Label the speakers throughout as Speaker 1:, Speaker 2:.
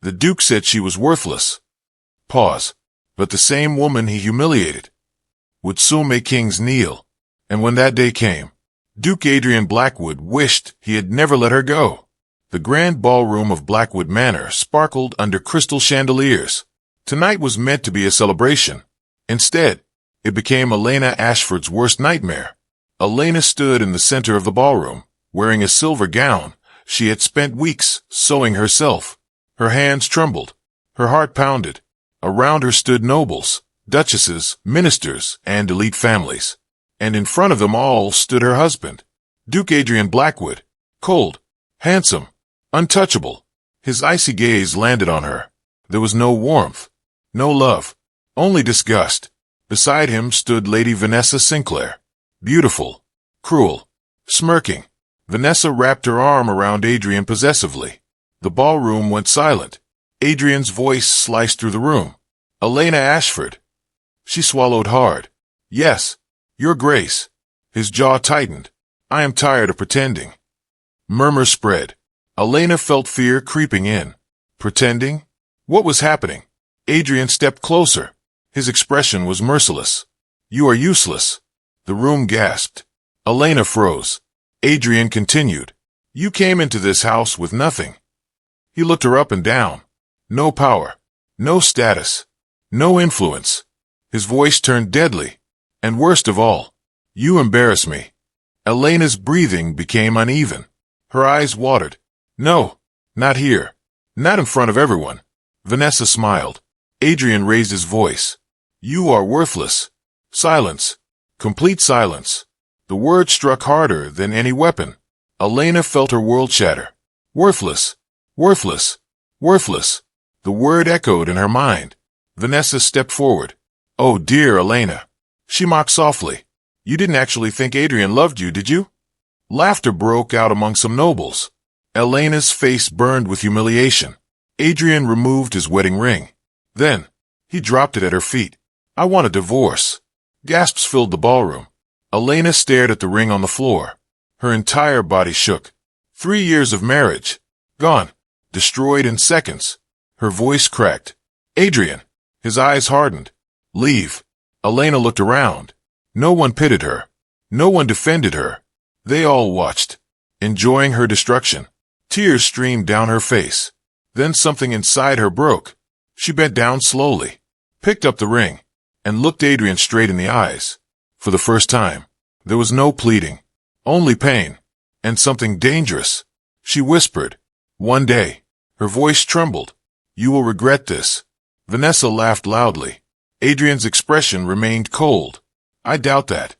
Speaker 1: The Duke said she was worthless. Pause. But the same woman he humiliated would soon make kings kneel. And when that day came, Duke Adrian Blackwood wished he had never let her go. The grand ballroom of Blackwood Manor sparkled under crystal chandeliers. Tonight was meant to be a celebration. Instead, it became Elena Ashford's worst nightmare. Elena stood in the center of the ballroom, wearing a silver gown she had spent weeks sewing herself. Her hands trembled. Her heart pounded. Around her stood nobles, duchesses, ministers, and elite families. And in front of them all stood her husband, Duke Adrian Blackwood, cold, handsome, untouchable. His icy gaze landed on her. There was no warmth, no love, only disgust. Beside him stood Lady Vanessa Sinclair, beautiful, cruel, smirking. Vanessa wrapped her arm around Adrian possessively. The ballroom went silent. Adrian's voice sliced through the room. Elena Ashford. She swallowed hard. Yes, Your Grace. His jaw tightened. I am tired of pretending. Murmurs spread. Elena felt fear creeping in. Pretending? What was happening? Adrian stepped closer. His expression was merciless. You are useless. The room gasped. Elena froze. Adrian continued. You came into this house with nothing. He looked her up and down. No power. No status. No influence. His voice turned deadly. And worst of all, you embarrass me. Elena's breathing became uneven. Her eyes watered. No, not here. Not in front of everyone. Vanessa smiled. Adrian raised his voice. You are worthless. Silence. Complete silence. The word struck harder than any weapon. Elena felt her world shatter. Worthless. Worthless. Worthless. The word echoed in her mind. Vanessa stepped forward. Oh dear Elena. She mocked softly. You didn't actually think Adrian loved you, did you? Laughter broke out among some nobles. Elena's face burned with humiliation. Adrian removed his wedding ring. Then, he dropped it at her feet. I want a divorce. Gasps filled the ballroom. Elena stared at the ring on the floor. Her entire body shook. 3 years of marriage. Gone. Destroyed in seconds. Her voice cracked. Adrian. His eyes hardened. Leave. Elena looked around. No one pitied her. No one defended her. They all watched, enjoying her destruction. Tears streamed down her face. Then something inside her broke. She bent down slowly, picked up the ring, and looked Adrian straight in the eyes. For the first time, there was no pleading, only pain, and something dangerous. She whispered, one day. Her voice trembled. You will regret this. Vanessa laughed loudly. Adrian's expression remained cold. I doubt that.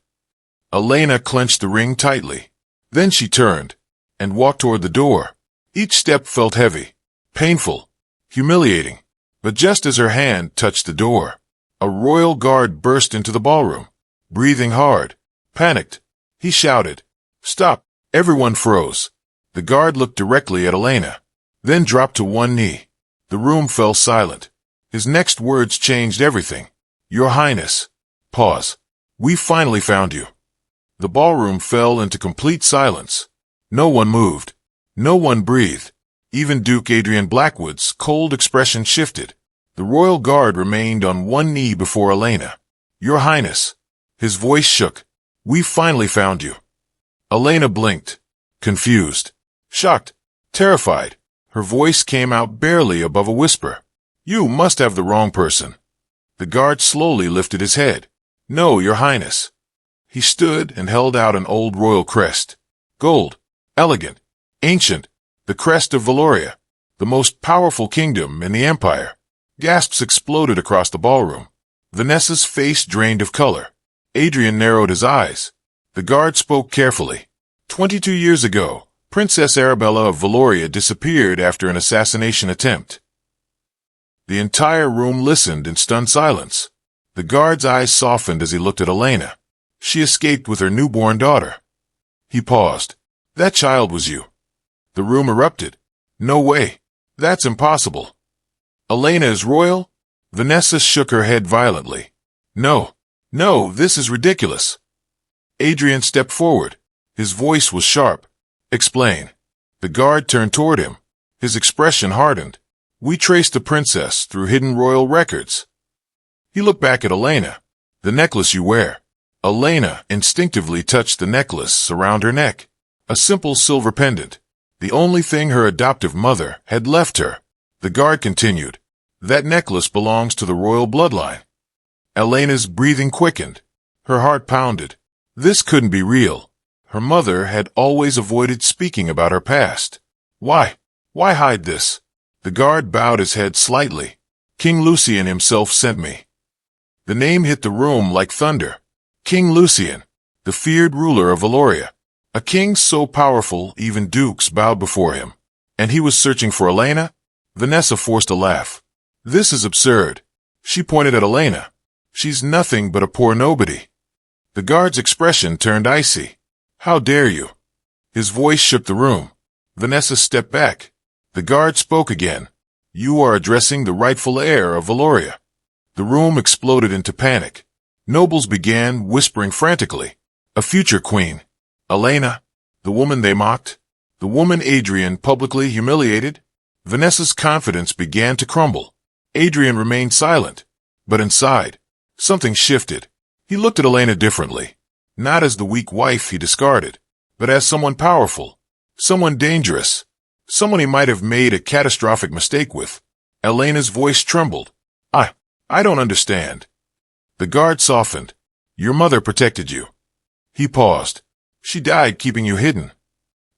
Speaker 1: Elena clenched the ring tightly. Then she turned and walked toward the door. Each step felt heavy, painful, humiliating. But just as her hand touched the door, a royal guard burst into the ballroom. Breathing hard, panicked, he shouted, Stop! Everyone froze. The guard looked directly at Elena, then dropped to one knee. The room fell silent. His next words changed everything. Your Highness. Pause. We finally found you. The ballroom fell into complete silence. No one moved. No one breathed. Even Duke Adrian Blackwood's cold expression shifted. The royal guard remained on one knee before Elena. Your Highness. His voice shook. We finally found you. Elena blinked, confused, shocked, terrified. Her voice came out barely above a whisper. You must have the wrong person. The guard slowly lifted his head. No, Your Highness. He stood and held out an old royal crest. Gold, elegant, ancient, the crest of Valoria, the most powerful kingdom in the empire. Gasps exploded across the ballroom. Vanessa's face drained of color. Adrian narrowed his eyes. The guard spoke carefully. 22 years ago, Princess Arabella of Valoria disappeared after an assassination attempt. The entire room listened in stunned silence. The guard's eyes softened as he looked at Elena. She escaped with her newborn daughter. He paused. That child was you. The room erupted. No way. That's impossible. Elena is royal? Vanessa shook her head violently. No. No, this is ridiculous. Adrian stepped forward. His voice was sharp. Explain. The guard turned toward him. His expression hardened. We traced the princess through hidden royal records. He looked back at Elena. The necklace you wear. Elena instinctively touched the necklace around her neck. A simple silver pendant. The only thing her adoptive mother had left her. The guard continued. That necklace belongs to the royal bloodline. Elena's breathing quickened. Her heart pounded. This couldn't be real. Her mother had always avoided speaking about her past. Why? Why hide this? The guard bowed his head slightly. King Lucian himself sent me. The name hit the room like thunder. King Lucian, the feared ruler of Valoria. A king so powerful even dukes bowed before him. And he was searching for Elena? Vanessa forced a laugh. This is absurd. She pointed at Elena. She's nothing but a poor nobody. The guard's expression turned icy. How dare you? His voice shook the room. Vanessa stepped back. The guard spoke again. You are addressing the rightful heir of Valoria. The room exploded into panic. Nobles began whispering frantically. A future queen. Elena, the woman they mocked. The woman Adrian publicly humiliated. Vanessa's confidence began to crumble. Adrian remained silent. But inside, something shifted. He looked at Elena differently. Not as the weak wife he discarded, but as someone powerful. Someone dangerous. Someone he might have made a catastrophic mistake with. Elena's voice trembled. I don't understand. The guard softened. Your mother protected you. He paused. She died keeping you hidden.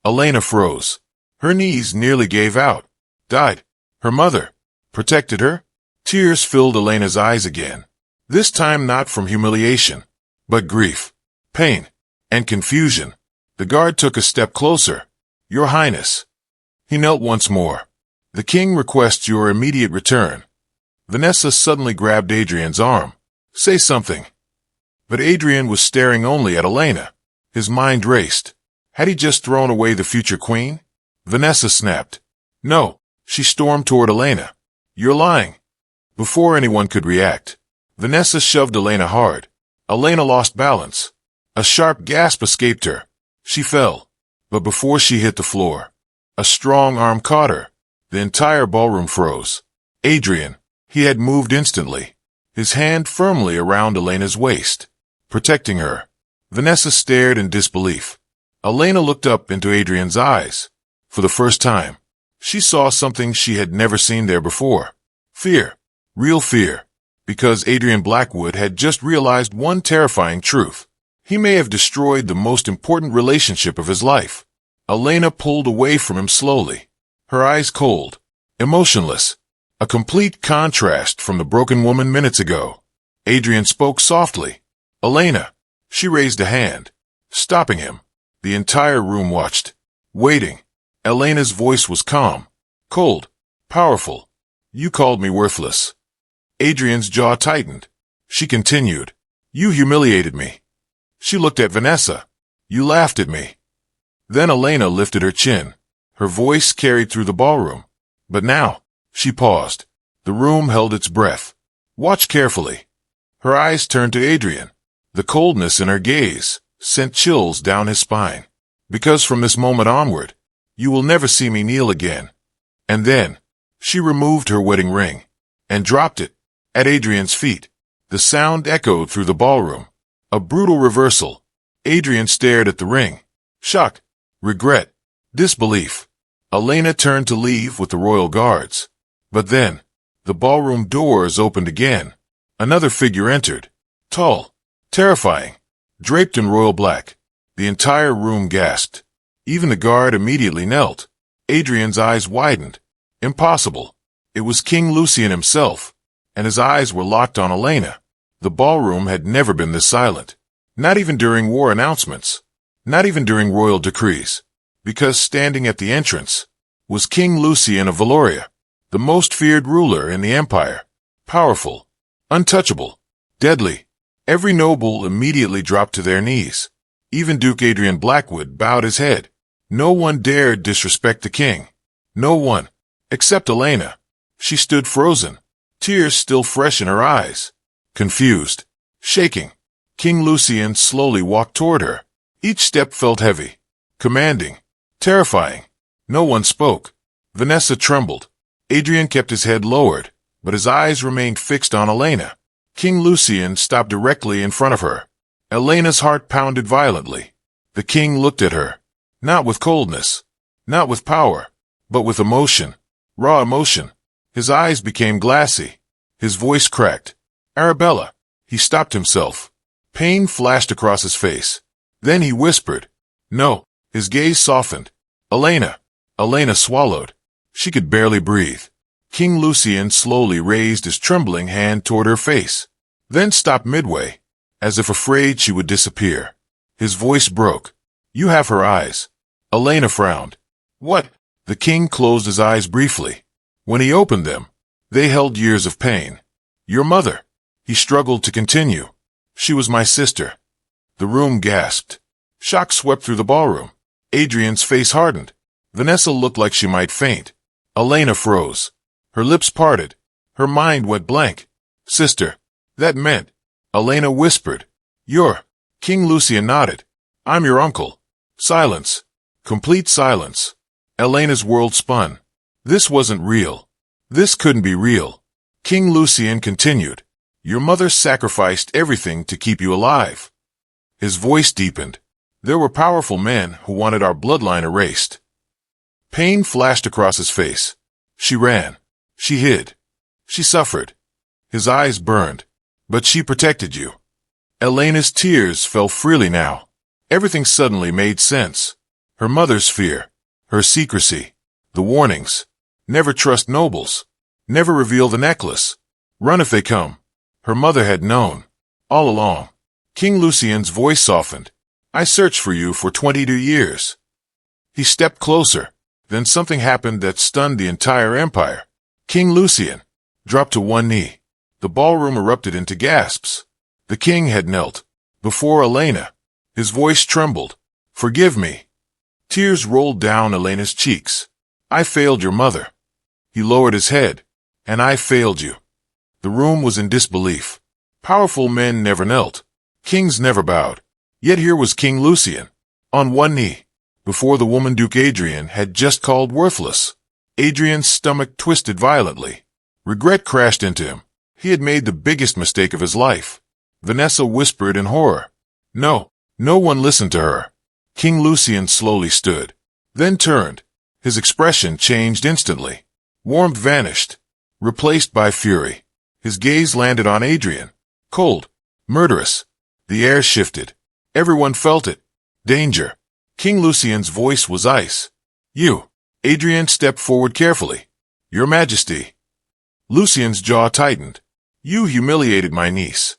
Speaker 1: Elena froze. Her knees nearly gave out. Died. Her mother. Protected her? Tears filled Elena's eyes again. This time not from humiliation, but grief, pain, and confusion. The guard took a step closer. Your Highness. He knelt once more. The king requests your immediate return. Vanessa suddenly grabbed Adrian's arm. Say something. But Adrian was staring only at Elena. His mind raced. Had he just thrown away the future queen? Vanessa snapped. No. She stormed toward Elena. You're lying. Before anyone could react, Vanessa shoved Elena hard. Elena lost balance. A sharp gasp escaped her. She fell. But before she hit the floor, a strong arm caught her. The entire ballroom froze. Adrian. He had moved instantly, his hand firmly around Elena's waist, protecting her. Vanessa stared in disbelief. Elena looked up into Adrian's eyes. For the first time, she saw something she had never seen there before. Fear. Real fear. Because Adrian Blackwood had just realized one terrifying truth. He may have destroyed the most important relationship of his life. Elena pulled away from him slowly, her eyes cold, emotionless. A complete contrast from the broken woman minutes ago. Adrian spoke softly. Elena. She raised a hand, stopping him. The entire room watched, waiting. Elena's voice was calm, cold, powerful. You called me worthless. Adrian's jaw tightened. She continued. You humiliated me. She looked at Vanessa. You laughed at me. Then Elena lifted her chin. Her voice carried through the ballroom. But now, she paused. The room held its breath. Watch carefully. Her eyes turned to Adrian. The coldness in her gaze sent chills down his spine. Because from this moment onward, you will never see me kneel again. And then, she removed her wedding ring and dropped it at Adrian's feet. The sound echoed through the ballroom. A brutal reversal. Adrian stared at the ring. Shock, regret, disbelief. Elena turned to leave with the royal guards. But then, the ballroom doors opened again. Another figure entered. Tall, terrifying, draped in royal black. The entire room gasped. Even the guard immediately knelt. Adrian's eyes widened. Impossible. It was King Lucian himself, and his eyes were locked on Elena. The ballroom had never been this silent. Not even during war announcements. Not even during royal decrees. Because standing at the entrance was King Lucian of Valoria, the most feared ruler in the empire. Powerful, untouchable, deadly. Every noble immediately dropped to their knees. Even Duke Adrian Blackwood bowed his head. No one dared disrespect the king. No one, except Elena. She stood frozen, tears still fresh in her eyes. Confused, shaking. King Lucian slowly walked toward her. Each step felt heavy, commanding, terrifying. No one spoke. Vanessa trembled. Adrian kept his head lowered, but his eyes remained fixed on Elena. King Lucian stopped directly in front of her. Elena's heart pounded violently. The king looked at her, not with coldness, not with power, but with emotion, raw emotion. His eyes became glassy. His voice cracked. Arabella. He stopped himself. Pain flashed across his face. Then he whispered, "No." His gaze softened. Elena. Elena swallowed. She could barely breathe. King Lucian slowly raised his trembling hand toward her face, then stopped midway, as if afraid she would disappear. His voice broke. "You have her eyes." Elena frowned. "What?" The king closed his eyes briefly. When he opened them, they held years of pain. "Your mother." He struggled to continue. "She was my sister." The room gasped. Shock swept through the ballroom. Adrian's face hardened. Vanessa looked like she might faint. Elena froze. Her lips parted. Her mind went blank. "Sister." That meant. Elena whispered. "You're." King Lucian nodded. "I'm your uncle." Silence. Complete silence. Elena's world spun. This wasn't real. This couldn't be real. King Lucian continued. "Your mother sacrificed everything to keep you alive." His voice deepened. "There were powerful men who wanted our bloodline erased." Pain flashed across his face. She ran. She hid. She suffered. His eyes burned. "But she protected you." Elena's tears fell freely now. Everything suddenly made sense. Her mother's fear. Her secrecy. The warnings. Never trust nobles. Never reveal the necklace. Run if they come. Her mother had known. All along. King Lucian's voice softened. "I searched for you for 22 years. He stepped closer. Then something happened that stunned the entire empire. King Lucian dropped to one knee. The ballroom erupted into gasps. The king had knelt before Elena. His voice trembled. "Forgive me." Tears rolled down Elena's cheeks. "I failed your mother." He lowered his head. "And I failed you." The room was in disbelief. Powerful men never knelt. Kings never bowed. Yet here was King Lucian, on one knee, before the woman Duke Adrian had just called worthless. Adrian's stomach twisted violently. Regret crashed into him. He had made the biggest mistake of his life. Vanessa whispered in horror. No. No one listened to her. King Lucian slowly stood, then turned. His expression changed instantly. Warmth vanished, replaced by fury. His gaze landed on Adrian. Cold, murderous. The air shifted. Everyone felt it. Danger. King Lucian's voice was ice. "You." Adrian stepped forward carefully. "Your Majesty." Lucian's jaw tightened. "You humiliated my niece."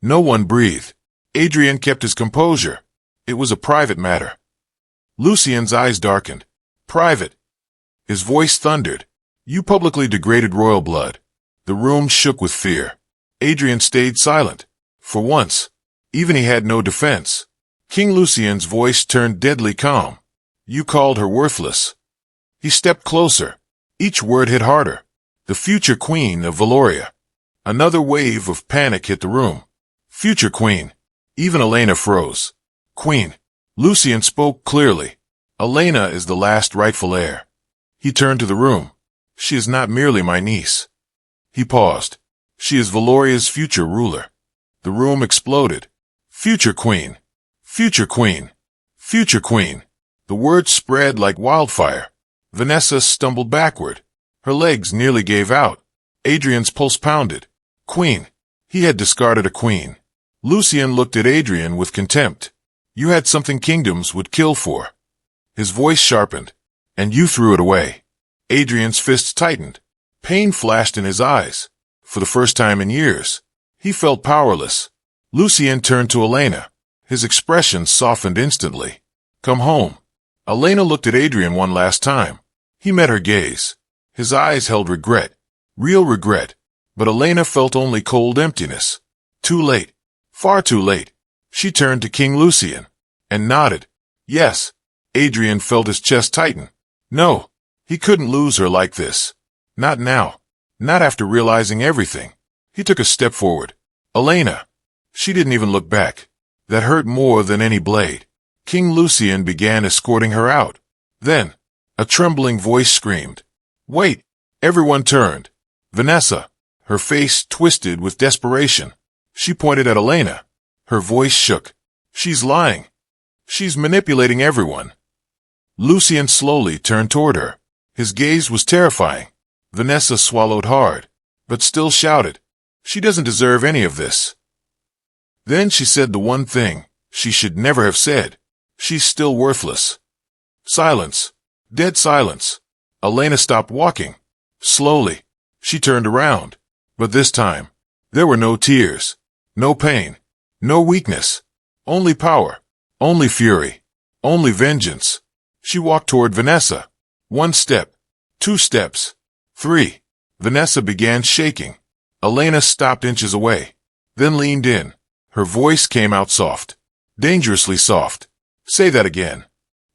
Speaker 1: No one breathed. Adrian kept his composure. It was a private matter. Lucian's eyes darkened. "Private." His voice thundered. "You publicly degraded royal blood." The room shook with fear. Adrian stayed silent. For once. Even he had no defense. King Lucian's voice turned deadly calm. "You called her worthless." He stepped closer. Each word hit harder. The future queen of Valoria. Another wave of panic hit the room. Future queen. Even Elena froze. "Queen." Lucian spoke clearly. "Elena is the last rightful heir." He turned to the room. "She is not merely my niece." He paused. "She is Valoria's future ruler." The room exploded. "Future queen. Future queen. Future queen." The words spread like wildfire. Vanessa stumbled backward. Her legs nearly gave out. Adrian's pulse pounded. "Queen." He had discarded a queen. Lucian looked at Adrian with contempt. "You had something kingdoms would kill for." His voice sharpened. "And you threw it away." Adrian's fists tightened. Pain flashed in his eyes. For the first time in years, he felt powerless. Lucian turned to Elena. His expression softened instantly. "Come home." Elena looked at Adrian one last time. He met her gaze. His eyes held regret. Real regret. But Elena felt only cold emptiness. Too late. Far too late. She turned to King Lucian and nodded. Yes. Adrian felt his chest tighten. No. He couldn't lose her like this. Not now. Not after realizing everything. He took a step forward. Elena. She didn't even look back. That hurt more than any blade. King Lucian began escorting her out. Then, a trembling voice screamed. Wait! Everyone turned. Vanessa, her face twisted with desperation. She pointed at Elena. Her voice shook. She's lying. She's manipulating everyone. Lucian slowly turned toward her. His gaze was terrifying. Vanessa swallowed hard, but still shouted, "She doesn't deserve any of this." Then she said the one thing she should never have said. She's still worthless. Silence. Dead silence. Elena stopped walking. Slowly, she turned around. But this time, there were no tears, no pain, no weakness, only power, only fury, only vengeance. She walked toward Vanessa. 1 step, 2 steps, 3. Vanessa began shaking. Elena stopped inches away, then leaned in. Her voice came out soft, dangerously soft. "Say that again."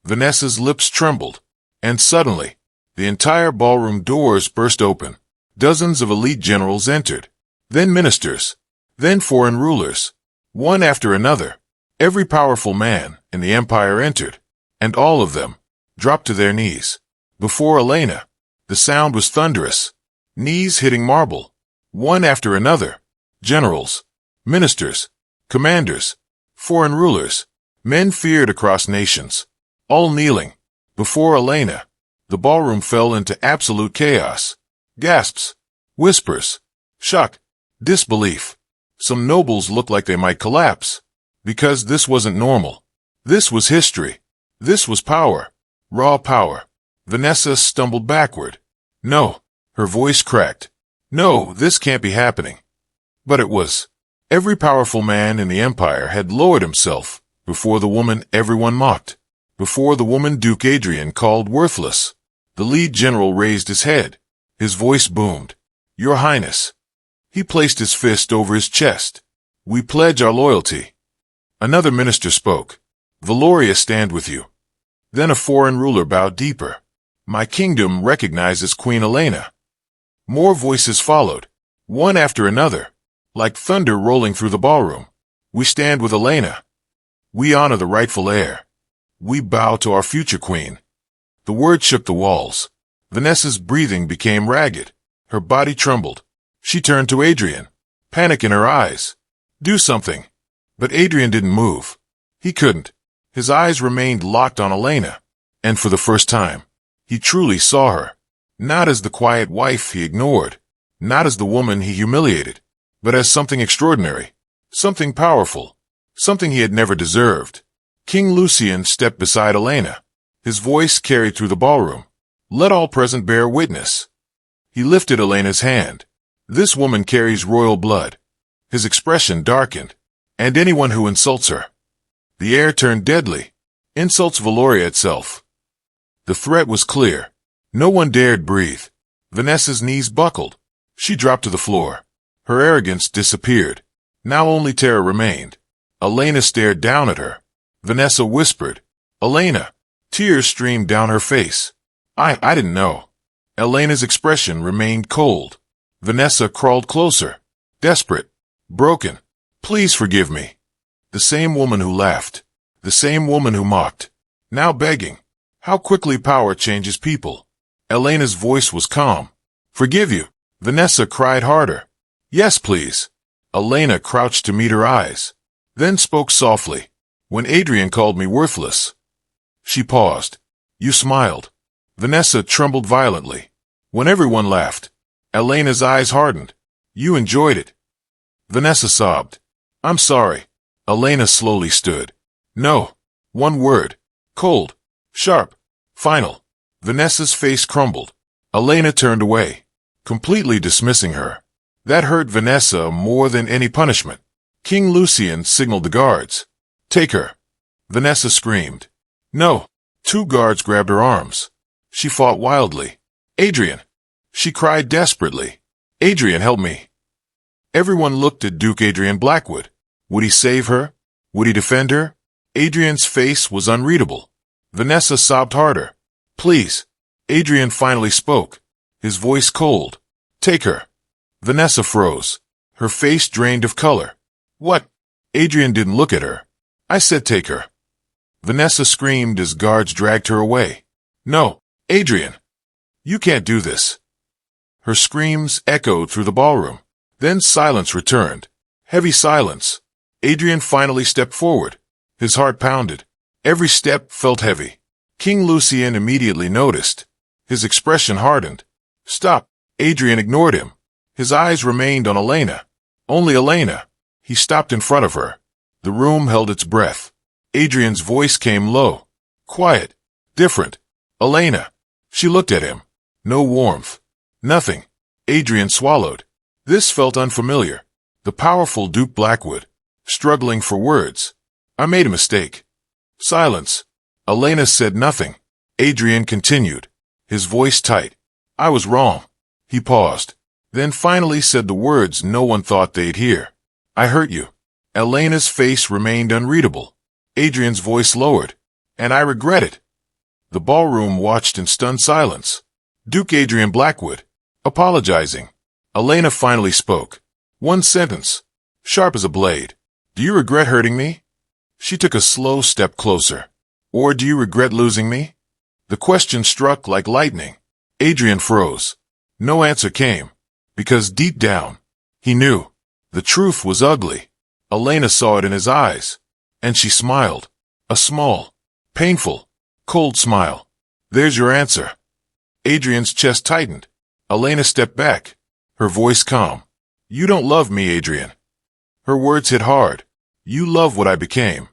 Speaker 1: Vanessa's lips trembled, and suddenly, the entire ballroom doors burst open. Dozens of elite generals entered, then ministers, then foreign rulers, one after another. Every powerful man in the empire entered, and all of them dropped to their knees. Before Elena, the sound was thunderous, knees hitting marble, one after another. Generals, ministers, commanders, foreign rulers, men feared across nations, all kneeling. Before Elena, the ballroom fell into absolute chaos. Gasps, whispers, shock, disbelief. Some nobles looked like they might collapse, because this wasn't normal. This was history. This was power, raw power. Vanessa stumbled backward. "No," her voice cracked. "No, this can't be happening." But it was. Every powerful man in the empire had lowered himself before the woman everyone mocked, before the woman Duke Adrian called worthless. The lead general raised his head. His voice boomed. "Your Highness." He placed his fist over his chest. "We pledge our loyalty." Another minister spoke. "Valoria stand with you." Then a foreign ruler bowed deeper. "My kingdom recognizes Queen Elena." More voices followed, one after another, like thunder rolling through the ballroom. "We stand with Elena. We honor the rightful heir. We bow to our future queen." The word shook the walls. Vanessa's breathing became ragged. Her body trembled. She turned to Adrian, panic in her eyes. "Do something." But Adrian didn't move. He couldn't. His eyes remained locked on Elena, and for the first time, he truly saw her. Not as the quiet wife he ignored, not as the woman he humiliated, but as something extraordinary, something powerful, something he had never deserved. King Lucian stepped beside Elena. His voice carried through the ballroom. "Let all present bear witness." He lifted Elena's hand. "This woman carries royal blood." His expression darkened. "And anyone who insults her." The air turned deadly. Insults Valoria itself. The threat was clear. No one dared breathe. Vanessa's knees buckled. She dropped to the floor. Her arrogance disappeared. Now only terror remained. Elena stared down at her. Vanessa whispered, "Elena." Tears streamed down her face. I didn't know." Elena's expression remained cold. Vanessa crawled closer. Desperate. Broken. "Please forgive me." The same woman who laughed. The same woman who mocked. Now begging. How quickly power changes people. Elena's voice was calm. "Forgive you." Vanessa cried harder. "Yes, please." Elena crouched to meet her eyes, then spoke softly. "When Adrian called me worthless." She paused. "You smiled." Vanessa trembled violently. "When everyone laughed." Elena's eyes hardened. "You enjoyed it." Vanessa sobbed. "I'm sorry." Elena slowly stood. "No." One word. Cold. Sharp. Final. Vanessa's face crumbled. Elena turned away, completely dismissing her. That hurt Vanessa more than any punishment. King Lucian signaled the guards. "Take her." Vanessa screamed. "No." 2 guards grabbed her arms. She fought wildly. "Adrian!" She cried desperately. "Adrian, help me." Everyone looked at Duke Adrian Blackwood. Would he save her? Would he defend her? Adrian's face was unreadable. Vanessa sobbed harder. "Please." Adrian finally spoke, his voice cold. "Take her." Vanessa froze, her face drained of color. "What?" Adrian didn't look at her. "I said take her." Vanessa screamed as guards dragged her away. "No, Adrian. You can't do this." Her screams echoed through the ballroom. Then silence returned. Heavy silence. Adrian finally stepped forward. His heart pounded. Every step felt heavy. King Lucien immediately noticed. His expression hardened. Stop. Adrian ignored him. His eyes remained on Elena. Only Elena. He stopped in front of her. The room held its breath. Adrian's voice came low. Quiet. Different. Elena. She looked at him. No warmth. Nothing. Adrian swallowed. This felt unfamiliar. The powerful Duke Blackwood. Struggling for words. I made a mistake. Silence. Elena said nothing. Adrian continued. His voice tight. I was wrong. He paused. Then finally said the words no one thought they'd hear. I hurt you. Elena's face remained unreadable. Adrian's voice lowered. And I regret it. The ballroom watched in stunned silence. Duke Adrian Blackwood. Apologizing. Elena finally spoke. One sentence. Sharp as a blade. Do you regret hurting me? She took a slow step closer. Or do you regret losing me? The question struck like lightning. Adrian froze. No answer came. Because deep down, he knew. The truth was ugly. Elena saw it in his eyes. And she smiled. A small, painful, cold smile. There's your answer. Adrian's chest tightened. Elena stepped back. Her voice calm. You don't love me, Adrian. Her words hit hard. You love what I became.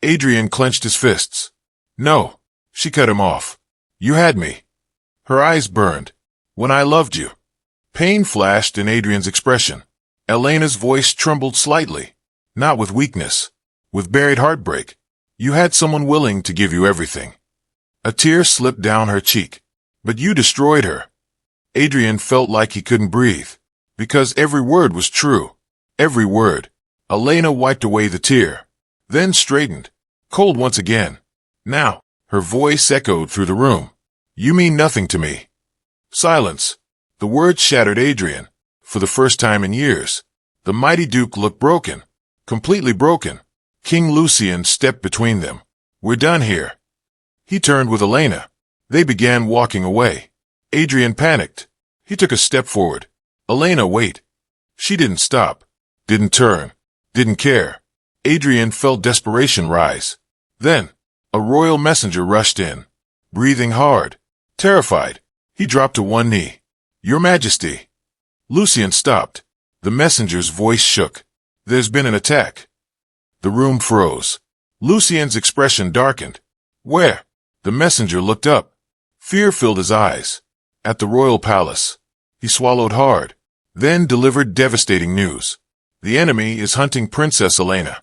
Speaker 1: Adrian clenched his fists. No. She cut him off. You had me. Her eyes burned. When I loved you. Pain flashed in Adrian's expression. Elena's voice trembled slightly. Not with weakness. With buried heartbreak. You had someone willing to give you everything. A tear slipped down her cheek. But you destroyed her. Adrian felt like he couldn't breathe. Because every word was true. Every word. Elena wiped away the tear. Then straightened. Cold once again. Now, her voice echoed through the room. You mean nothing to me. Silence. The words shattered Adrian. For the first time in years. The mighty Duke looked broken. Completely broken. King Lucien stepped between them. We're done here. He turned with Elena. They began walking away. Adrian panicked. He took a step forward. Elena, wait. She didn't stop. Didn't turn. Didn't care. Adrian felt desperation rise. Then, a royal messenger rushed in. Breathing hard. Terrified. He dropped to one knee. Your Majesty. Lucien stopped. The messenger's voice shook. There's been an attack. The room froze. Lucien's expression darkened. Where? The messenger looked up. Fear filled his eyes. At the royal palace. He swallowed hard. Then delivered devastating news. The enemy is hunting Princess Elena.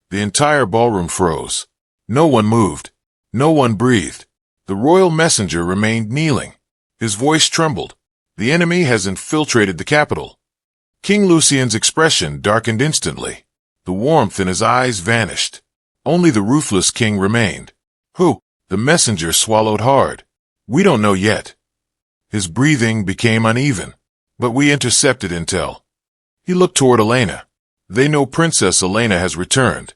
Speaker 1: The entire ballroom froze. No one moved. No one breathed. The royal messenger remained kneeling. His voice trembled. The enemy has infiltrated the capital. King Lucien's expression darkened instantly. The warmth in his eyes vanished. Only the ruthless king remained. Who? The messenger swallowed hard. We don't know yet. His breathing became uneven. But we intercepted intel. He looked toward Elena. They know Princess Elena has returned.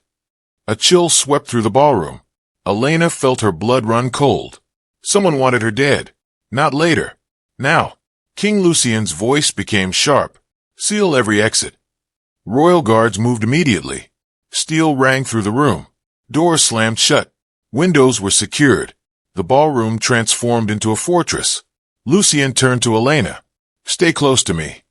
Speaker 1: A chill swept through the ballroom. Elena felt her blood run cold. Someone wanted her dead. Not later. Now. King Lucien's voice became sharp. Seal every exit. Royal guards moved immediately. Steel rang through the room. Doors slammed shut. Windows were secured. The ballroom transformed into a fortress. Lucien turned to Elena. Stay close to me.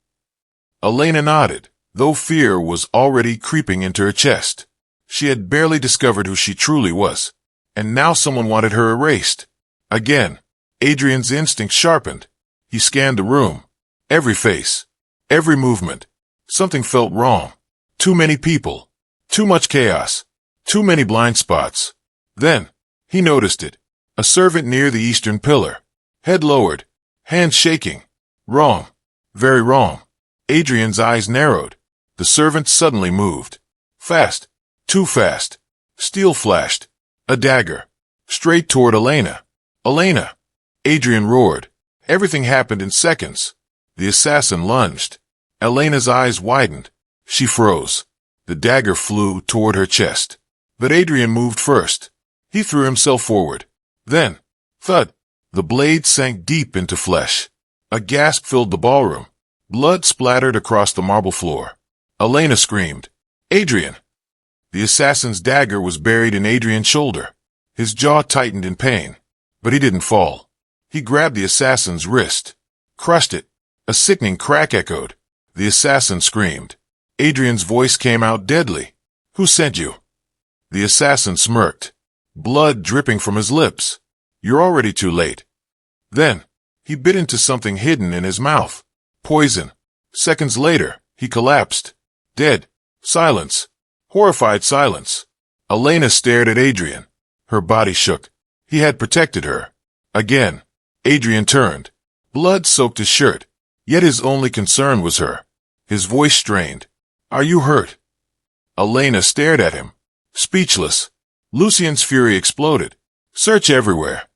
Speaker 1: Elena nodded, though fear was already creeping into her chest. She had barely discovered who she truly was. And now someone wanted her erased. Again, Adrian's instinct sharpened. He scanned the room. Every face. Every movement. Something felt wrong. Too many people. Too much chaos. Too many blind spots. Then, he noticed it. A servant near the eastern pillar. Head lowered. Hands shaking. Wrong. Very wrong. Adrian's eyes narrowed. The servant suddenly moved. Fast. Too fast. Steel flashed. A dagger. Straight toward Elena. Elena! Adrian roared. Everything happened in seconds. The assassin lunged. Elena's eyes widened. She froze. The dagger flew toward her chest. But Adrian moved first. He threw himself forward. Then, thud, the blade sank deep into flesh. A gasp filled the ballroom. Blood splattered across the marble floor. Elena screamed, "Adrian!" The assassin's dagger was buried in Adrian's shoulder. His jaw tightened in pain, but he didn't fall. He grabbed the assassin's wrist, crushed it. A sickening crack echoed. The assassin screamed. Adrian's voice came out deadly. "Who sent you?" The assassin smirked, blood dripping from his lips. "You're already too late." Then, he bit into something hidden in his mouth. Poison. Seconds later, he collapsed. Dead. Silence. Horrified silence. Elena stared at Adrian. Her body shook. He had protected her. Again. Adrian turned. Blood soaked his shirt. Yet his only concern was her. His voice strained. "Are you hurt?" Elena stared at him, speechless. Lucien's fury exploded. "Search everywhere."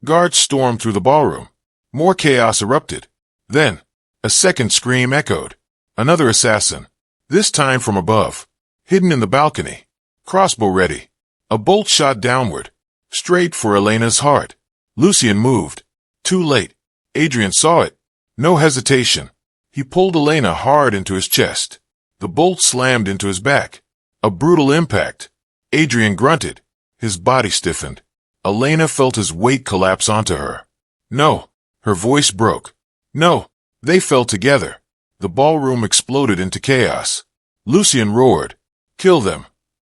Speaker 1: Guards stormed through the ballroom. More chaos erupted. Then, a second scream echoed. Another assassin. This time from above. Hidden in the balcony. Crossbow ready. A bolt shot downward. Straight for Elena's heart. Lucien moved. Too late. Adrian saw it. No hesitation. He pulled Elena hard into his chest. The bolt slammed into his back. A brutal impact. Adrian grunted. His body stiffened. Elena felt his weight collapse onto her. "No." Her voice broke. "No." They fell together. The ballroom exploded into chaos. Lucien roared. "Kill them."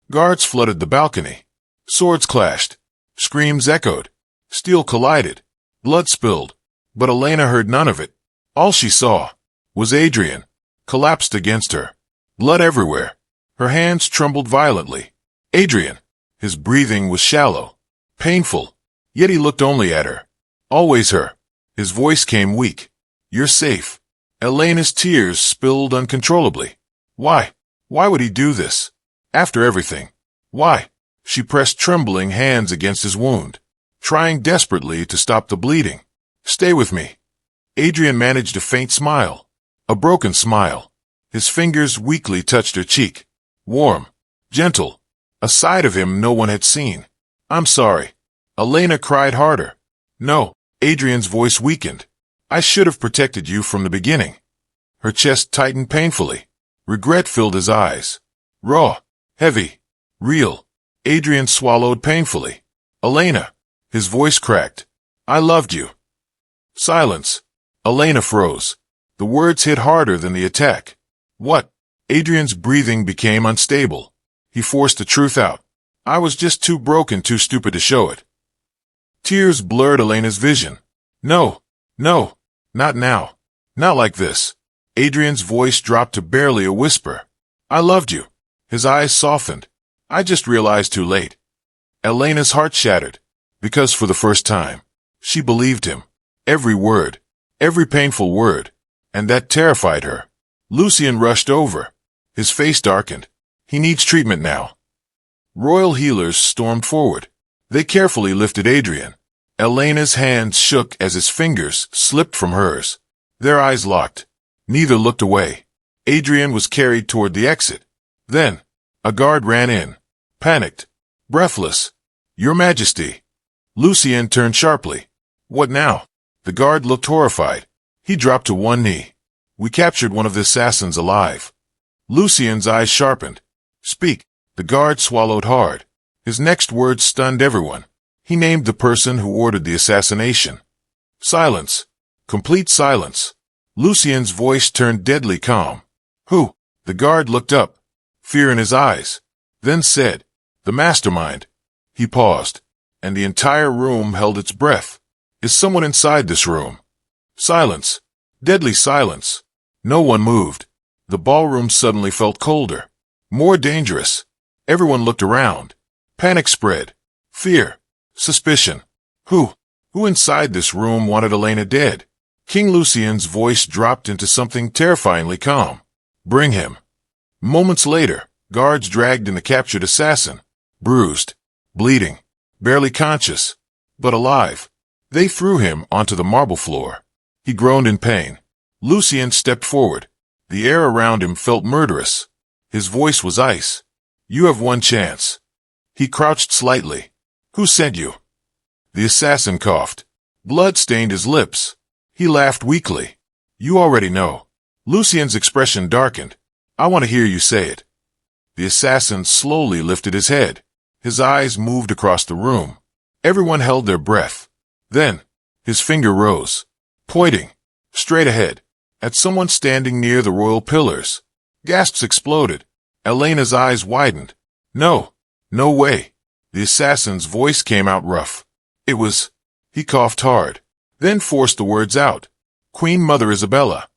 Speaker 1: Guards flooded the balcony. Swords clashed. Screams echoed. Steel collided. Blood spilled. But Elena heard none of it. All she saw was Adrian, collapsed against her. Blood everywhere. Her hands trembled violently. Adrian. His breathing was shallow. Painful. Yet he looked only at her. Always her. His voice came weak. "You're safe." Elena's tears spilled uncontrollably. Why? Why would he do this? After everything. Why? She pressed trembling hands against his wound, trying desperately to stop the bleeding. "Stay with me." Adrian managed a faint smile. A broken smile. His fingers weakly touched her cheek. Warm. Gentle. A side of him no one had seen. "I'm sorry." Elena cried harder. "No." Adrian's voice weakened. "I should have protected you from the beginning." Her chest tightened painfully. Regret filled his eyes. Raw. Heavy. Real. Adrian swallowed painfully. "Elena." His voice cracked. "I loved you." Silence. Elena froze. The words hit harder than the attack. "What?" Adrian's breathing became unstable. He forced the truth out. "I was just too broken, too stupid to show it." Tears blurred Elena's vision. "No. No. Not now. Not like this." Adrian's voice dropped to barely a whisper. "I loved you." His eyes softened. "I just realized too late." Elena's heart shattered, because for the first time, she believed him. Every word. Every painful word. And that terrified her. Lucien rushed over. His face darkened. "He needs treatment now." Royal healers stormed forward. They carefully lifted Adrian. Elena's hands shook as his fingers slipped from hers. Their eyes locked. Neither looked away. Adrian was carried toward the exit. Then, a guard ran in. Panicked. Breathless. "Your Majesty." Lucien turned sharply. "What now?" The guard looked horrified. He dropped to one knee. "We captured one of the assassins alive." Lucien's eyes sharpened. "Speak." The guard swallowed hard. His next words stunned everyone. He named the person who ordered the assassination. Silence. Complete silence. Lucien's voice turned deadly calm. "Who?" The guard looked up, fear in his eyes, then said, "The mastermind." He paused, and the entire room held its breath. "Is someone inside this room?" Silence. Deadly silence. No one moved. The ballroom suddenly felt colder. More dangerous. Everyone looked around. Panic spread. Fear. Suspicion. Who inside this room wanted Elena dead? King Lucien's voice dropped into something terrifyingly calm. "Bring him." Moments later, guards dragged in the captured assassin. Bruised. Bleeding. Barely conscious. But alive. They threw him onto the marble floor. He groaned in pain. Lucien stepped forward. The air around him felt murderous. His voice was ice. "You have one chance." He crouched slightly. "Who sent you?" The assassin coughed. Blood stained his lips. He laughed weakly. You already know. Lucien's expression darkened. I want to hear you say it. The assassin slowly lifted his head. His eyes moved across the room. Everyone held their breath. Then, his finger rose, pointing, straight ahead, at someone standing near the royal pillars. Gasps exploded. Elena's eyes widened. No, no way. The assassin's voice came out rough. It was... He coughed hard, then forced the words out. Queen Mother Isabella.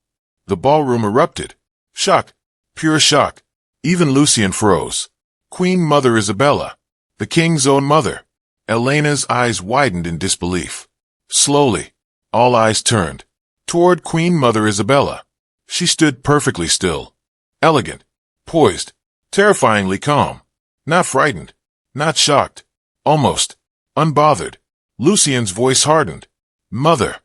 Speaker 1: The ballroom erupted. Shock. Pure shock. Even Lucien froze. Queen Mother Isabella. The king's own mother. Elena's eyes widened in disbelief. Slowly, all eyes turned toward Queen Mother Isabella. She stood perfectly still. Elegant. Poised. Terrifyingly calm. Not frightened. Not shocked. Almost. Unbothered. Lucien's voice hardened. Mother.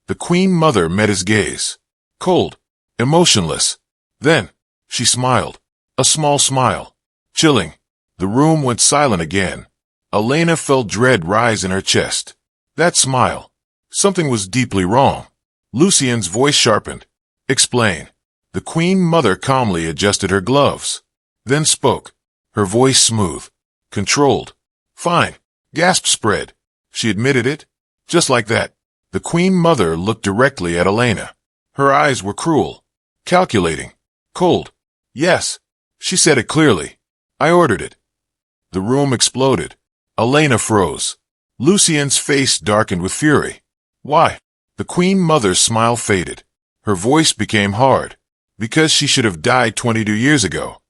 Speaker 1: The Queen Mother met his gaze. Cold. Emotionless. Then, she smiled. A small smile. Chilling. The room went silent again. Elena felt dread rise in her chest. That smile. Something was deeply wrong. Lucien's voice sharpened. Explain. The Queen Mother calmly adjusted her gloves. Then spoke. Her voice smooth. Controlled. Fine. Gasp spread. She admitted it. Just like that. The Queen Mother looked directly at Elena. Her eyes were cruel. Calculating. Cold. Yes. She said it clearly. I ordered it. The room exploded. Elena froze. Lucien's face darkened with fury. Why? The Queen Mother's smile faded. Her voice became hard. Because she should have died 22 years ago.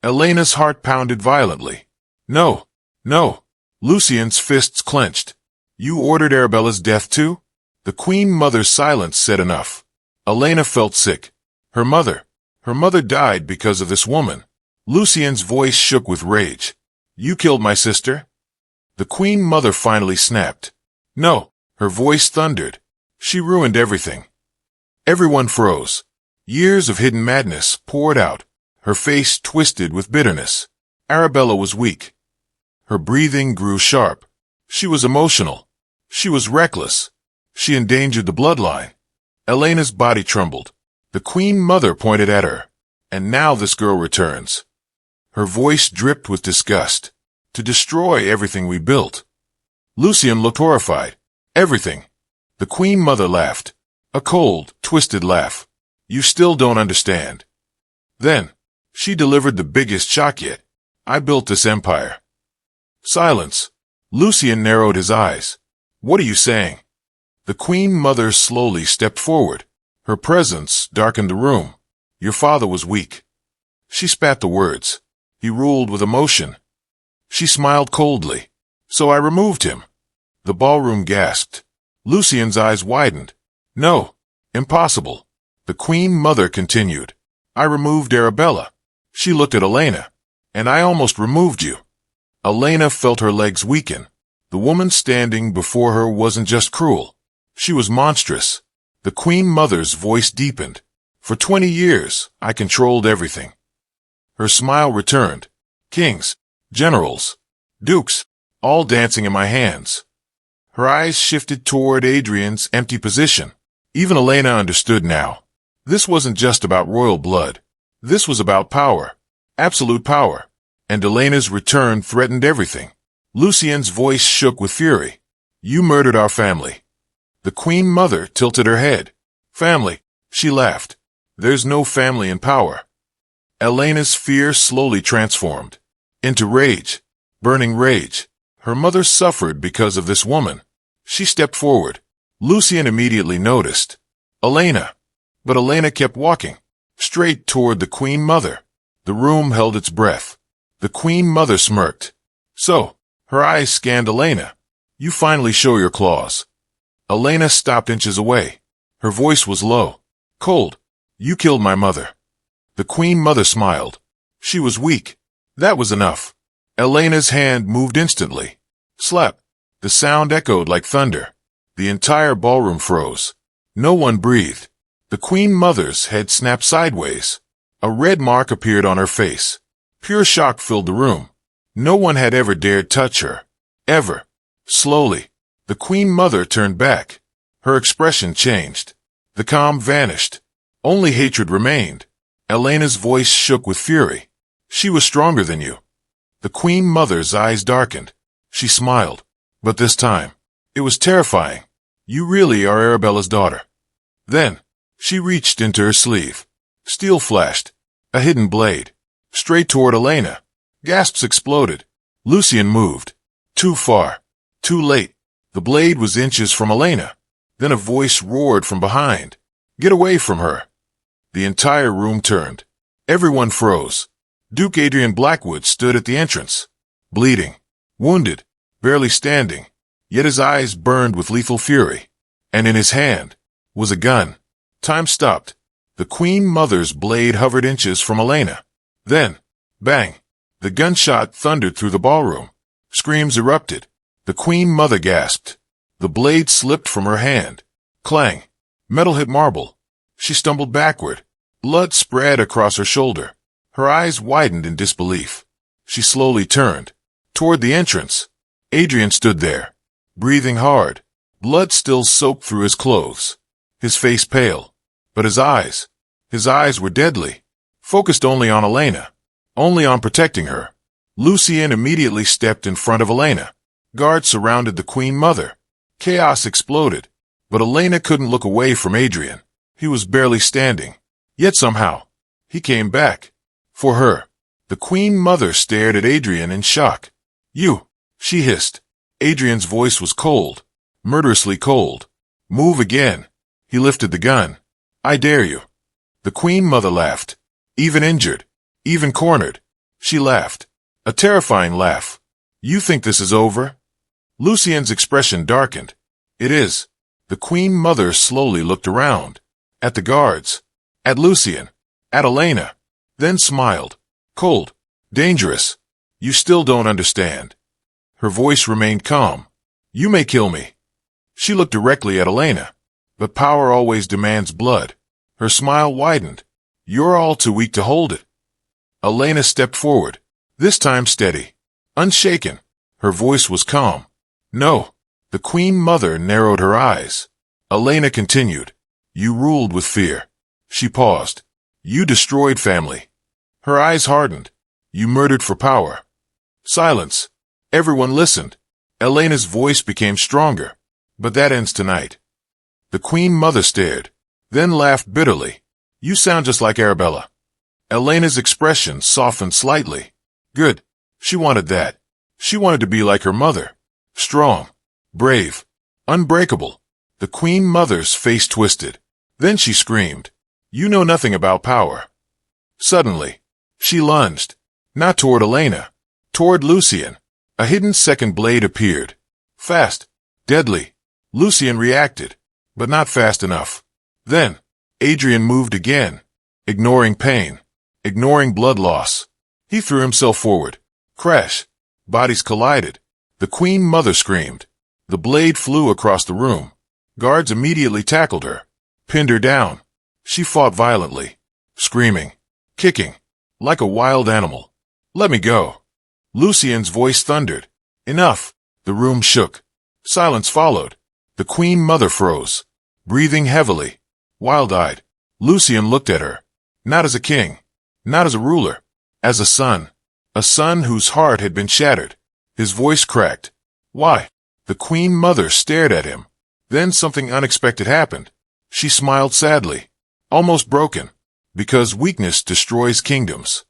Speaker 1: Elena's heart pounded violently. No. No. Lucien's fists clenched. You ordered Arabella's death too? The Queen Mother's silence said enough. Elena felt sick. Her mother died because of this woman. Lucien's voice shook with rage. You killed my sister? The Queen Mother finally snapped. No. Her voice thundered. She ruined everything. Everyone froze. Years of hidden madness poured out. Her face twisted with bitterness. Arabella was weak. Her breathing grew sharp. She was emotional. She was reckless. She endangered the bloodline. Elena's body trembled. The Queen Mother pointed at her. And now this girl returns. Her voice dripped with disgust. To destroy everything we built. Lucien looked horrified. Everything. The Queen Mother laughed. A cold, twisted laugh. You still don't understand. Then, she delivered the biggest shock yet. I built this empire. Silence. Lucien narrowed his eyes. What are you saying? The Queen Mother slowly stepped forward. Her presence darkened the room. Your father was weak. She spat the words. He ruled with emotion. She smiled coldly. So I removed him. The ballroom gasped. Lucien's eyes widened. No. Impossible. The Queen Mother continued. I removed Arabella. She looked at Elena. And I almost removed you. Elena felt her legs weaken. The woman standing before her wasn't just cruel. She was monstrous. The Queen Mother's voice deepened. For 20 years, I controlled everything. Her smile returned. Kings, generals, dukes, all dancing in my hands. Her eyes shifted toward Adrian's empty position. Even Elena understood now. This wasn't just about royal blood. This was about power. Absolute power. And Elena's return threatened everything. Lucien's voice shook with fury. You murdered our family. The Queen Mother tilted her head. Family, she laughed. There's no family in power. Elena's fear slowly transformed into rage, burning rage. Her mother suffered because of this woman. She stepped forward. Lucien immediately noticed. Elena. But Elena kept walking, straight toward the Queen Mother. The room held its breath. The Queen Mother smirked. So, her eyes scanned Elena. You finally show your claws. Elena stopped inches away. Her voice was low. Cold. You killed my mother. The Queen Mother smiled. She was weak. That was enough. Elena's hand moved instantly. Slap. The sound echoed like thunder. The entire ballroom froze. No one breathed. The Queen Mother's head snapped sideways. A red mark appeared on her face. Pure shock filled the room. No one had ever dared touch her. Ever. Slowly, the Queen Mother turned back. Her expression changed. The calm vanished. Only hatred remained. Elena's voice shook with fury. She was stronger than you. The Queen Mother's eyes darkened. She smiled. But this time, it was terrifying. You really are Arabella's daughter. Then, she reached into her sleeve. Steel flashed. A hidden blade. Straight toward Elena. Gasps exploded. Lucian moved. Too far. Too late. The blade was inches from Elena. Then a voice roared from behind. Get away from her. The entire room turned. Everyone froze. Duke Adrian Blackwood stood at the entrance. Bleeding. Wounded. Barely standing. Yet his eyes burned with lethal fury. And in his hand was a gun. Time stopped. The Queen Mother's blade hovered inches from Elena. Then, bang! The gunshot thundered through the ballroom. Screams erupted. The Queen Mother gasped. The blade slipped from her hand. Clang! Metal hit marble. She stumbled backward. Blood spread across her shoulder. Her eyes widened in disbelief. She slowly turned. Toward the entrance. Adrian stood there, breathing hard. Blood still soaked through his clothes. His face pale. But his eyes were deadly. Focused only on Elena. Only on protecting her. Lucian immediately stepped in front of Elena. Guards surrounded the Queen Mother. Chaos exploded. But Elena couldn't look away from Adrian. He was barely standing. Yet somehow, he came back. For her. The Queen Mother stared at Adrian in shock. You, she hissed. Adrian's voice was cold. Murderously cold. Move again. He lifted the gun. I dare you. The Queen Mother laughed. Even injured. Even cornered. She laughed. A terrifying laugh. You think this is over? Lucian's expression darkened. It is. The Queen Mother slowly looked around. At the guards. At Lucian. At Elena. Then smiled. Cold. Dangerous. You still don't understand. Her voice remained calm. You may kill me. She looked directly at Elena. But power always demands blood. Her smile widened. You're all too weak to hold it. Elena stepped forward. This time steady. Unshaken. Her voice was calm. No. The Queen Mother narrowed her eyes. Elena continued. You ruled with fear. She paused. You destroyed family. Her eyes hardened. You murdered for power. Silence. Everyone listened. Elena's voice became stronger. But that ends tonight. The Queen Mother stared. Then laughed bitterly. You sound just like Arabella. Elena's expression softened slightly. Good. She wanted that. She wanted to be like her mother. Strong. Brave. Unbreakable. The Queen Mother's face twisted. Then she screamed. You know nothing about power. Suddenly, she lunged. Not toward Elena. Toward Lucian. A hidden second blade appeared. Fast. Deadly. Lucian reacted. But not fast enough. Then, Adrian moved again. Ignoring pain. Ignoring blood loss. He threw himself forward. Crash. Bodies collided. The Queen Mother screamed. The blade flew across the room. Guards immediately tackled her. Pinned her down. She fought violently. Screaming. Kicking. Like a wild animal. Let me go. Lucian's voice thundered. Enough. The room shook. Silence followed. The Queen Mother froze. Breathing heavily. Wild-eyed. Lucian looked at her. Not as a king. Not as a ruler. As a son. A son whose heart had been shattered. His voice cracked. Why? The Queen Mother stared at him. Then something unexpected happened. She smiled sadly. Almost broken. Because weakness destroys kingdoms.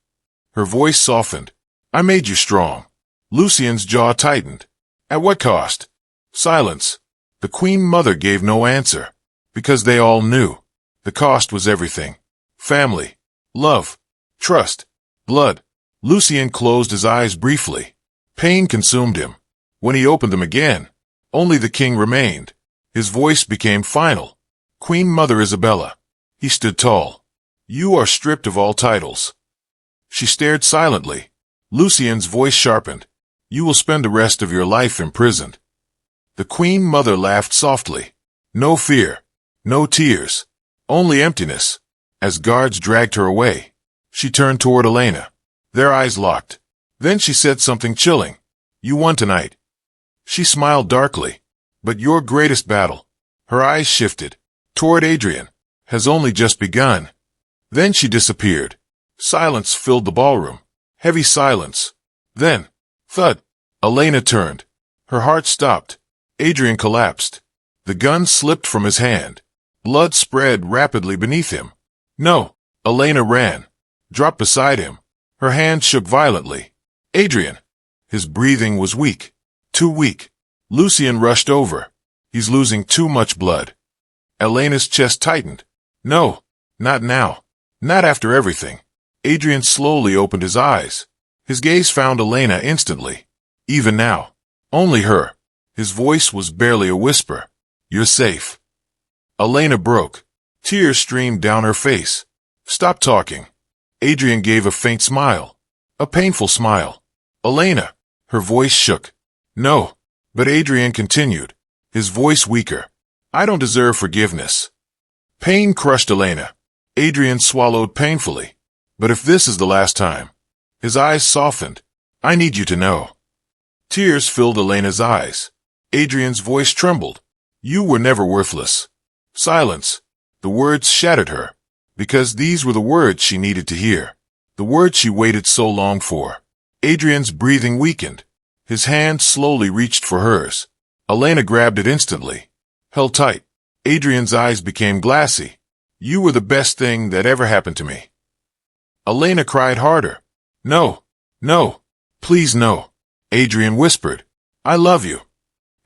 Speaker 1: Her voice softened. I made you strong. Lucian's jaw tightened. At what cost? Silence. The Queen Mother gave no answer. Because they all knew. The cost was everything. Family. Love. Trust. Blood. Lucian closed his eyes briefly. Pain consumed him. When he opened them again, only the king remained. His voice became final. Queen Mother Isabella. He stood tall. You are stripped of all titles. She stared silently. Lucian's voice sharpened. You will spend the rest of your life imprisoned. The Queen Mother laughed softly. No fear. No tears. Only emptiness. As guards dragged her away, she turned toward Elena. Their eyes locked. Then she said something chilling. You won tonight. She smiled darkly. But your greatest battle. Her eyes shifted. Toward Adrian. has only just begun. Then she disappeared. Silence filled the ballroom. Heavy silence. Then, thud. Elena turned. Her heart stopped. Adrian collapsed. The gun slipped from his hand. Blood spread rapidly beneath him. No. Elena ran. Dropped beside him. Her hand shook violently. Adrian. His breathing was weak. Too weak. Lucien rushed over. He's losing too much blood. Elena's chest tightened. No. Not now. Not after everything. Adrian slowly opened his eyes. His gaze found Elena instantly. Even now. Only her. His voice was barely a whisper. You're safe. Elena broke. Tears streamed down her face. Stop talking. Adrian gave a faint smile. A painful smile. Elena. Her voice shook. No. But Adrian continued. His voice weaker. I don't deserve forgiveness. Pain crushed Elena. Adrian swallowed painfully. But if this is the last time. His eyes softened. I need you to know. Tears filled Elena's eyes. Adrian's voice trembled. You were never worthless. Silence. The words shattered her. Because these were the words she needed to hear. The words she waited so long for. Adrian's breathing weakened. His hand slowly reached for hers. Elena grabbed it instantly. Held tight. Adrian's eyes became glassy. You were the best thing that ever happened to me. Elena cried harder. No. No. Please no. Adrian whispered. I love you.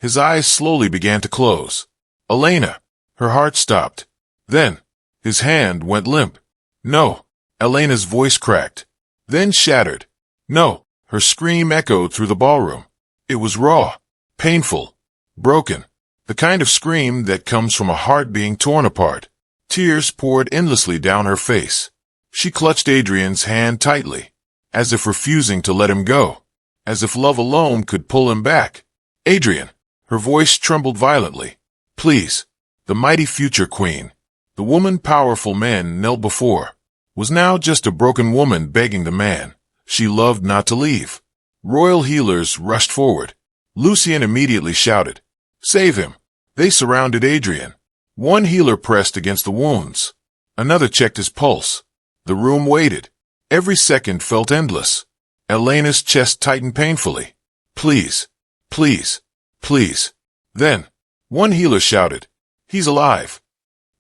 Speaker 1: His eyes slowly began to close. Elena. Her heart stopped. Then, his hand went limp. No. Elena's voice cracked. Then shattered. No. Her scream echoed through the ballroom. It was raw. Painful. Broken. The kind of scream that comes from a heart being torn apart. Tears poured endlessly down her face. She clutched Adrian's hand tightly, as if refusing to let him go, as if love alone could pull him back. Adrian. Her voice trembled violently. Please. The mighty future queen, the woman powerful men knelt before, was now just a broken woman begging the man she loved not to leave. Royal healers rushed forward. Lucien immediately shouted, Save him! They surrounded Adrian. One healer pressed against the wounds. Another checked his pulse. The room waited. Every second felt endless. Elena's chest tightened painfully. Please, please, please. Then, one healer shouted, He's alive.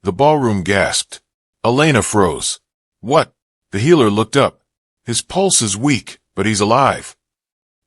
Speaker 1: The ballroom gasped. Elena froze. What? The healer looked up. His pulse is weak, but he's alive.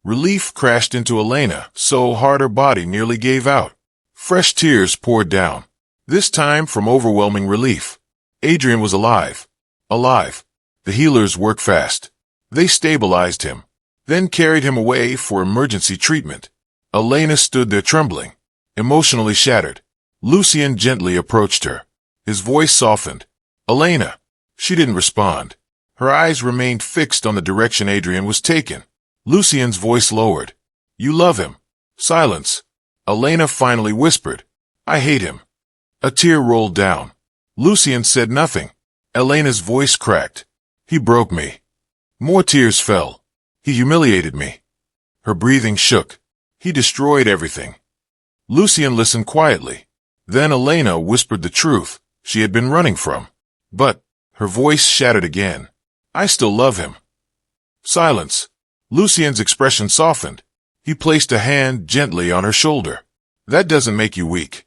Speaker 1: Relief crashed into Elena so hard her body nearly gave out. Fresh tears poured down. This time from overwhelming relief. Adrian was alive. Alive. The healers worked fast. They stabilized him, then carried him away for emergency treatment. Elena stood there trembling, emotionally shattered. Lucien gently approached her. His voice softened. Elena. She didn't respond. Her eyes remained fixed on the direction Adrian was taking. Lucien's voice lowered. You love him. Silence. Elena finally whispered. I hate him. A tear rolled down. Lucien said nothing. Elena's voice cracked. He broke me. More tears fell. He humiliated me. Her breathing shook. He destroyed everything. Lucien listened quietly. Then Elena whispered the truth she had been running from. But, her voice shattered again. I still love him. Silence. Lucien's expression softened. He placed a hand gently on her shoulder. That doesn't make you weak.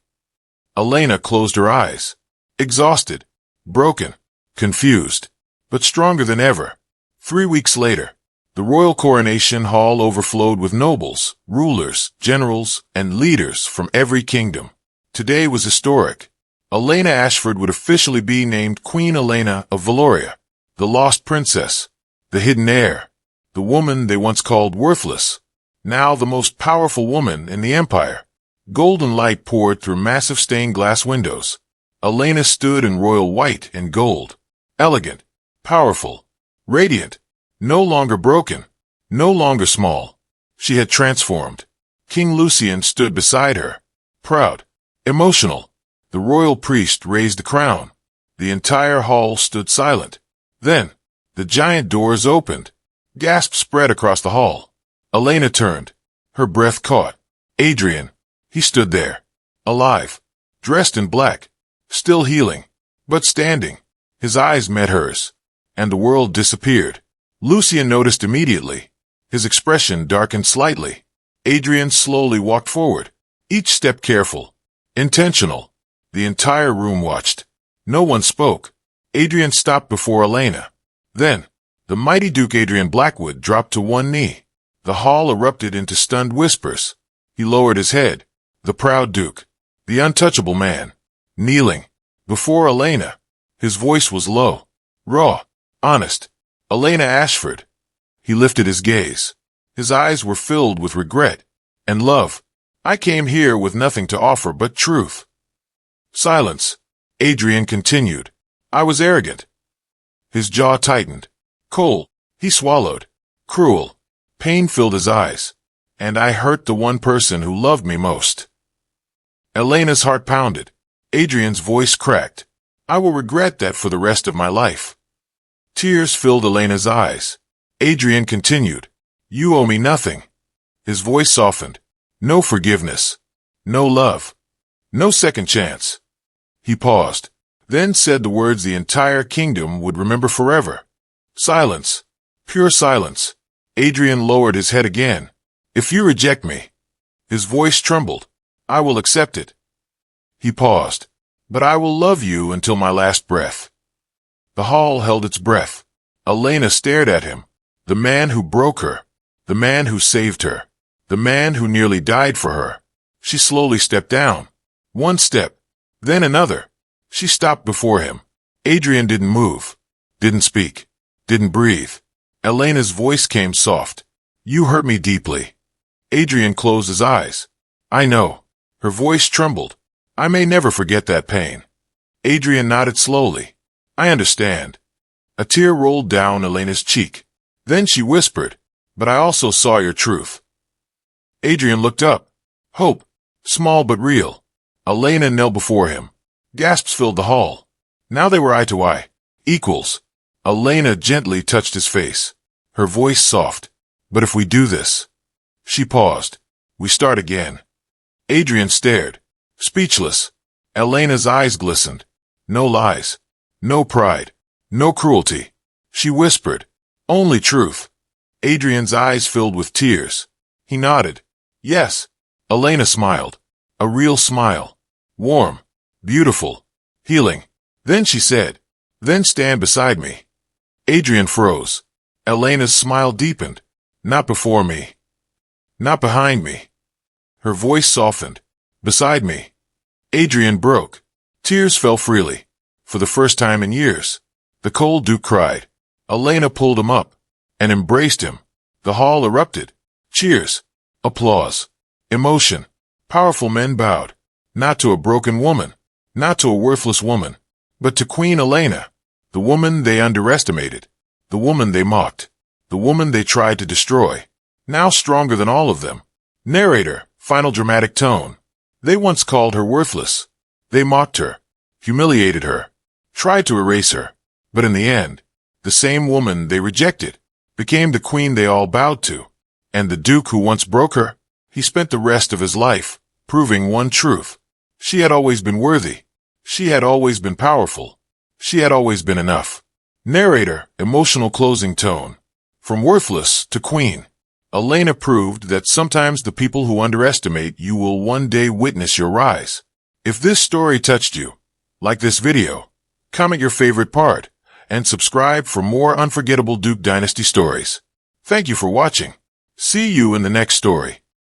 Speaker 1: Elena closed her eyes. Exhausted. Broken. Confused. But stronger than ever. 3 weeks later, the royal coronation hall overflowed with nobles, rulers, generals, and leaders from every kingdom. Today was historic. Elena Ashford would officially be named Queen Elena of Valoria, the lost princess, the hidden heir, the woman they once called worthless, now the most powerful woman in the empire. Golden light poured through massive stained glass windows. Elena stood in royal white and gold, elegant, powerful, radiant, no longer broken, no longer small. She had transformed. King Lucien stood beside her, proud, emotional. The royal priest raised the crown. The entire hall stood silent. Then, the giant doors opened. Gasps spread across the hall. Elena turned. Her breath caught. Adrian. He stood there. Alive. Dressed in black. Still healing. but standing. His eyes met hers, and the world disappeared. Lucian noticed immediately. His expression darkened slightly. Adrian slowly walked forward, each step careful, intentional. The entire room watched. No one spoke. Adrian stopped before Elena. Then, the mighty Duke Adrian Blackwood dropped to one knee. The hall erupted into stunned whispers. He lowered his head. The proud Duke, the untouchable man, kneeling before Elena. His voice was low, raw, honest. Elena Ashford. He lifted his gaze. His eyes were filled with regret and love. I came here with nothing to offer but truth. Silence. Adrian continued. I was arrogant. His jaw tightened. Cold. He swallowed. Cruel. Pain filled his eyes. And I hurt the one person who loved me most. Elena's heart pounded. Adrian's voice cracked. I will regret that for the rest of my life. Tears filled Elena's eyes. Adrian continued. You owe me nothing. His voice softened. No forgiveness. No love. No second chance. He paused, then said the words the entire kingdom would remember forever. Silence. Pure silence. Adrian lowered his head again. If you reject me. His voice trembled. I will accept it. He paused. But I will love you until my last breath. The hall held its breath. Elena stared at him. The man who broke her. The man who saved her. The man who nearly died for her. She slowly stepped down. One step. Then another. She stopped before him. Adrian didn't move. Didn't speak. Didn't breathe. Elena's voice came soft. You hurt me deeply. Adrian closed his eyes. I know. Her voice trembled. I may never forget that pain. Adrian nodded slowly. I understand. A tear rolled down Elena's cheek. Then she whispered, but I also saw your truth. Adrian looked up. Hope. Small but real. Elena knelt before him. Gasps filled the hall. Now they were eye to eye. Equals. Elena gently touched his face. Her voice soft. But if we do this. She paused. We start again. Adrian stared. Speechless. Elena's eyes glistened. No lies. No pride. No cruelty. She whispered. Only truth. Adrian's eyes filled with tears. He nodded. Yes. Elena smiled. A real smile. Warm. Beautiful. Healing. Then she said, then stand beside me. Adrian froze. Elena's smile deepened. Not before me. Not behind me. Her voice softened. Beside me. Adrian broke. Tears fell freely. For the first time in years. The cold Duke cried. Elena pulled him up and embraced him. The hall erupted. Cheers. Applause. Emotion. Powerful men bowed. Not to a broken woman. Not to a worthless woman. But to Queen Elena. The woman they underestimated. The woman they mocked. The woman they tried to destroy. Now stronger than all of them. Narrator. Final dramatic tone. They once called her worthless. They mocked her. Humiliated her. Tried to erase her. But in the end, the same woman they rejected became the queen they all bowed to. And the Duke who once broke her, he spent the rest of his life proving one truth. She had always been worthy. She had always been powerful. She had always been enough. Narrator, emotional closing tone. From worthless to queen. Elena proved that sometimes the people who underestimate you will one day witness your rise. If this story touched you, like this video, comment your favorite part, and subscribe for more unforgettable Duke Dynasty stories. Thank you for watching. See you in the next story.